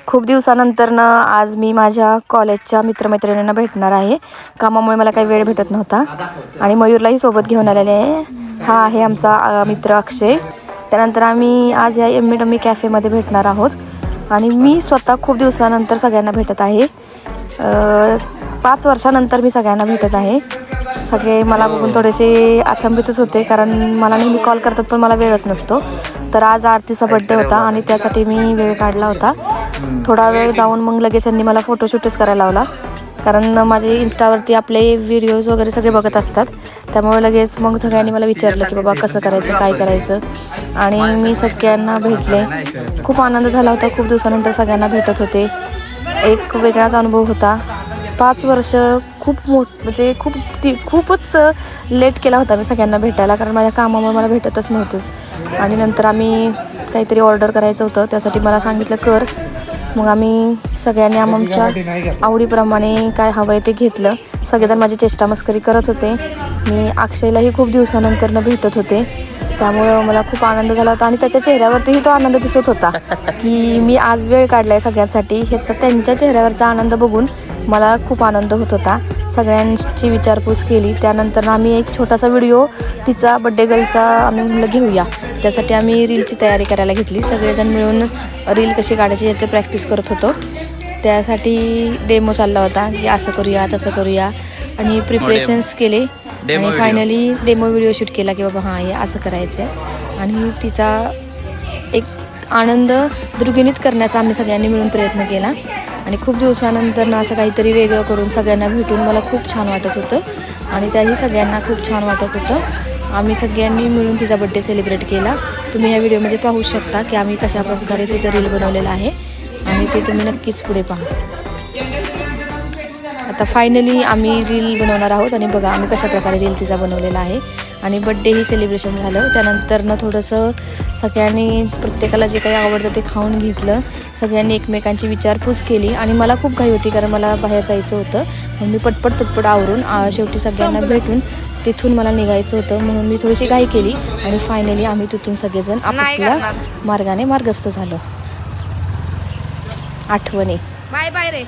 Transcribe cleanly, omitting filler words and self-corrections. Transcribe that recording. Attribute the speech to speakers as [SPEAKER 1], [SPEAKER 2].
[SPEAKER 1] खूप दिवसानंतर आज मी माझ्या कॉलेजच्या मित्रमैत्रिणींना भेटणार आहे. कामामुळे मला काही वेळ भेटत नव्हता आणि मयूरलाही सोबत घेऊन आलेले आहे. हा आहे आमचा मित्र अक्षय. त्यानंतर आम्ही आज या यम्मी डम्मी कॅफेमध्ये भेटणार आहोत आणि मी स्वतः खूप दिवसानंतर सगळ्यांना भेटत आहे. 5 वर्षानंतर मी सगळ्यांना भेटत आहे. सगळे मला बघून थोडेसे अचंबितच होते, कारण मला नेहमी कॉल करतात पण मला वेळच नसतो. तर आज आरतीचा बड्डे होता आणि त्यासाठी मी वेळ काढला होता. थोडा वेळ जाऊन मग लगेच त्यांनी मला फोटोशूटच करायला लावला, कारण माझे इंस्टावरती आपले व्हिडिओज वगैरे सगळे बघत असतात. त्यामुळे लगेच मग सगळ्यांनी मला विचारलं की बाबा कसं करायचं, काय करायचं, आणि मी सगळ्यांना भेटले. खूप आनंद झाला होता. खूप दिवसानंतर सगळ्यांना भेटत होते. एक वेगळाच अनुभव होता. 5 वर्ष म्हणजे खूपच लेट केला होता मी सगळ्यांना भेटायला, कारण माझ्या कामामुळे मला भेटतच नव्हतं. आणि नंतर आम्ही काहीतरी ऑर्डर करायचं होतं, त्यासाठी मला सांगितलं कर. मग आम्ही सगळ्यांनी आमच्या आवडीप्रमाणे काय हवं आहे ते घेतलं. सगळेजण माझी चेष्टा मस्करी करत होते. मी अक्षयलाही खूप दिवसानंतर भेटत होते, त्यामुळं मला खूप आनंद झाला होता. आणि त्याच्या चेहऱ्यावरतीही तो आनंद दिसत होता की मी आज वेळ काढला आहे सगळ्यांसाठी. ह्याचा त्यांच्या चेहऱ्यावरचा आनंद बघून मला खूप आनंद होत होता. सगळ्यांची विचारपूस केली. त्यानंतर आम्ही एक छोटासा व्हिडिओ तिचा बड्डे गर्लचा आम्ही म्हणलं घेऊया. त्यासाठी आम्ही रीलची तयारी करायला घेतली. सगळेजण मिळून रील कशी काढायची याचं प्रॅक्टिस करत होतो. त्यासाठी डेमो चालला होता की असं करूया तसं करूया, आणि प्रिपरेशन्स केले आणि फायनली डेमो व्हिडिओ शूट केला की बाबा हां हे असं करायचं आहे. आणि तिचा एक आनंद द्विगुणित करण्याचा आम्ही सगळ्यांनी मिळून प्रयत्न केला. आणि खूप दिवसानंतर असं काहीतरी वेगळं करून सगळ्यांना भेटून मला खूप छान वाटत होतं आणि त्याही सगळ्यांना खूप छान वाटत होतं. आम्ही सगळ्यांनी मिळून तिचा बड्डे सेलिब्रेट केला. तुम्ही ह्या व्हिडिओमध्ये पाहू शकता की आम्ही कशा प्रकारे तिचं रील बनवलेलं आहे, आणि ते तुम्ही नक्कीच पुढे पहा. आता फायनली आम्ही रील बनवणार आहोत आणि बघा आम्ही कशा प्रकारे रील तिचा बनवलेला आहे. आणि बड्डेही सेलिब्रेशन झालं. त्यानंतरनं थोडंसं सगळ्यांनी प्रत्येकाला जे काही आवडतं ते खाऊन घेतलं. सगळ्यांनी एकमेकांची विचारपूस केली आणि मला खूप घाई होती, कारण मला बाहेर जायचं होतं. म्हणून मी पटपट आवरून शेवटी सगळ्यांना भेटून तिथून मला निघायचं होतं, म्हणून मी थोडीशी घाई केली. आणि फायनली आम्ही तिथून सगळेजण आपापल्या मार्गाने मार्गस्थ झालो. आठवणी.
[SPEAKER 2] बाय बाय रे.